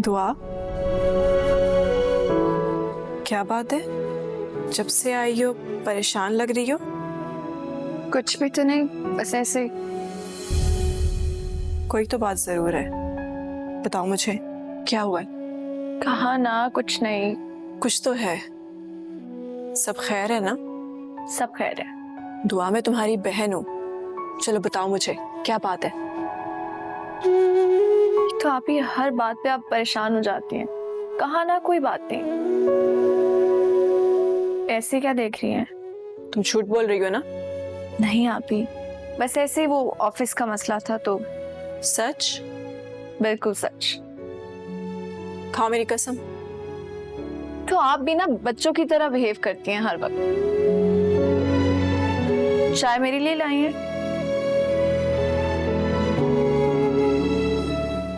दुआ, क्या बात है? जब से आई हो परेशान लग रही हो। कुछ भी तो नहीं, बस ऐसे। कोई तो बात जरूर है, बताओ मुझे क्या हुआ है? कहा ना, कुछ नहीं। कुछ तो है। सब खैर है ना? सब खैर है। दुआ, मैं तुम्हारी बहन हूँ, चलो बताओ मुझे क्या बात है। तो आप ही हर बात पे आप परेशान हो जाती हैं। कहा ना कोई बात नहीं। ऐसे क्या देख रही हैं? तुम झूठ बोल रही हो ना? नहीं आप ही, बस ऐसे ही, वो ऑफिस का मसला था तो। सच? बिल्कुल सच। खाओ मेरी कसम। तो आप भी ना बच्चों की तरह बिहेव करती हैं हर वक्त। चाय मेरे लिए लाई है?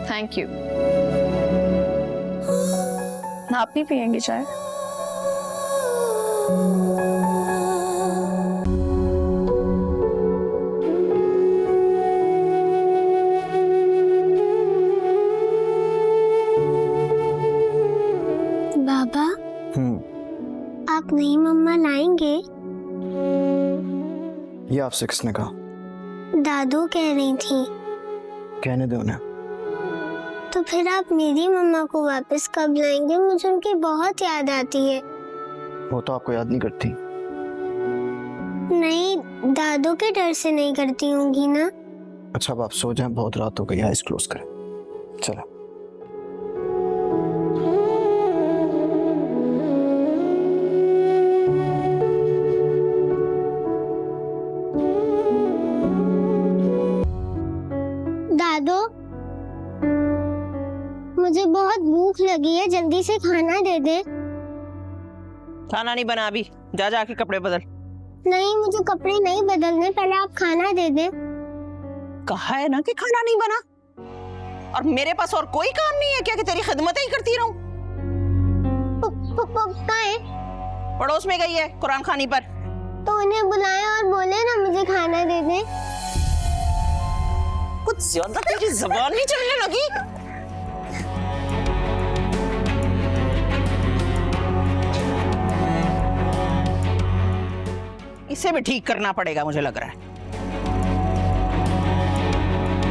Thank you. आप नहीं पियेंगी चाय? बाबा, आप नई मम्मा लाएंगे? ये आपसे किसने कहा? दादू कह रही थी। कहने दो उन्हें। तो फिर आप मेरी मम्मा को वापस कब लाएंगे? मुझे उनकी बहुत याद आती है। वो तो आपको याद नहीं करती। नहीं, दादू के डर से नहीं करती होंगी ना। अच्छा अब आप सो जाएं, बहुत रात हो गई, आइज क्लोज करें। चलो। दादू, मुझे बहुत भूख लगी है, जल्दी से खाना दे दे। खाना नहीं बना अभी, जा जाके कपड़े बदल। नहीं, मुझे कपड़े नहीं बदलने, पहले आप खाना दे दे। कहा है ना कि खाना नहीं बना। और मेरे पास और कोई काम नहीं है क्या कि तेरी खिदमत ही करती रहूं? कहाँ है? पड़ोस में गई है कुरान खानी पर। तो उन्हें बुलाए और बोले ना मुझे खाना दे दे। कुछ ज्यादा तेरी जुबान नहीं चलने लगी? इसे भी ठीक करना पड़ेगा मुझे लग रहा है।